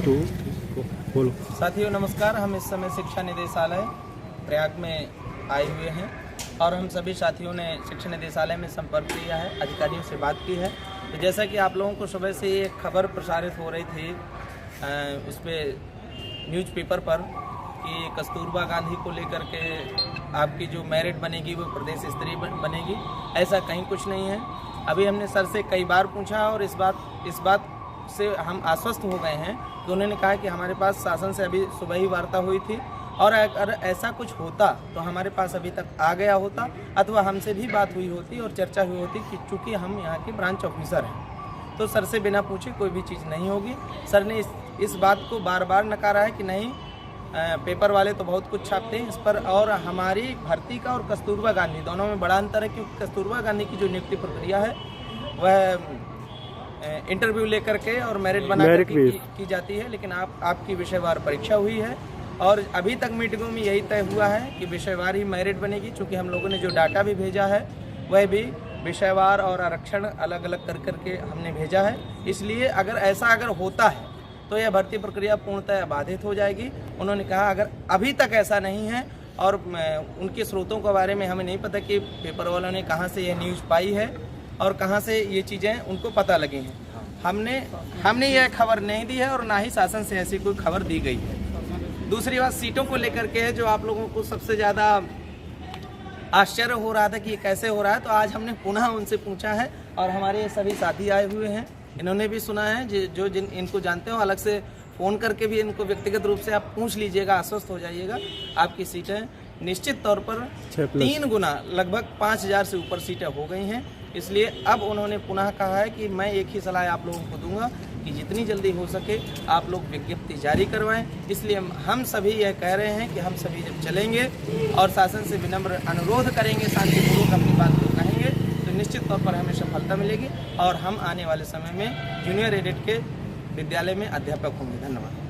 बोलो। साथियों नमस्कार। हम इस समय शिक्षा निदेशालय प्रयाग में आए हुए हैं और हम सभी साथियों ने शिक्षा निदेशालय में संपर्क किया है, अधिकारियों से बात की है। तो जैसा कि आप लोगों को सुबह से ये खबर प्रसारित हो रही थी उस पर न्यूज़पेपर पर कि कस्तूरबा गांधी को लेकर के आपकी जो मेरिट बनेगी वो प्रदेश स्तरीय बनेगी, ऐसा कहीं कुछ नहीं है। अभी हमने सर से कई बार पूछा और इस बात से हम आश्वस्त हो गए हैं। तो उन्होंने कहा कि हमारे पास शासन से अभी सुबह ही वार्ता हुई थी और अगर ऐसा कुछ होता तो हमारे पास अभी तक आ गया होता अथवा हमसे भी बात हुई होती और चर्चा हुई होती कि चूँकि हम यहाँ के ब्रांच ऑफिसर हैं तो सर से बिना पूछे कोई भी चीज़ नहीं होगी। सर ने इस बात को बार बार नकारा है कि नहीं, पेपर वाले तो बहुत कुछ छापते हैं इस पर, और हमारी भर्ती का और कस्तूरबा गांधी दोनों में बड़ा अंतर है, क्योंकि कस्तूरबा गांधी की जो नियुक्ति प्रक्रिया है वह इंटरव्यू लेकर के और मेरिट बना करके की जाती है, लेकिन आपकी विषयवार परीक्षा हुई है और अभी तक मीटिंगों में यही तय हुआ है कि विषयवार ही मेरिट बनेगी। चूँकि हम लोगों ने जो डाटा भी भेजा है वह भी विषयवार और आरक्षण अलग अलग कर करके हमने भेजा है। इसलिए अगर होता है तो यह भर्ती प्रक्रिया पूर्णतः बाधित हो जाएगी। उन्होंने कहा अगर अभी तक ऐसा नहीं है और उनके स्रोतों के बारे में हमें नहीं पता कि पेपर वालों ने कहाँ से यह न्यूज़ पाई है और कहाँ से ये चीज़ें उनको पता लगी हैं। हमने यह खबर नहीं दी है और ना ही शासन से ऐसी कोई खबर दी गई है। दूसरी बात सीटों को लेकर के है, जो आप लोगों को सबसे ज़्यादा आश्चर्य हो रहा था कि ये कैसे हो रहा है, तो आज हमने पुनः उनसे पूछा है और हमारे सभी साथी आए हुए हैं, इन्होंने भी सुना है। जो जिन इनको जानते हो अलग से फ़ोन करके भी इनको व्यक्तिगत रूप से आप पूछ लीजिएगा, आश्वस्त हो जाइएगा। आपकी सीटें निश्चित तौर पर 3 गुना लगभग 5000 से ऊपर सीटें हो गई हैं। इसलिए अब उन्होंने पुनः कहा है कि मैं एक ही सलाह आप लोगों को दूंगा कि जितनी जल्दी हो सके आप लोग विज्ञप्ति जारी करवाएं। इसलिए हम सभी यह कह रहे हैं कि हम सभी जब चलेंगे और शासन से विनम्र अनुरोध करेंगे, शांतिपूर्वक अपनी बात को कहेंगे, तो निश्चित तौर पर हमें सफलता मिलेगी और हम आने वाले समय में जूनियर एडिट के विद्यालय में अध्यापक होंगे। धन्यवाद।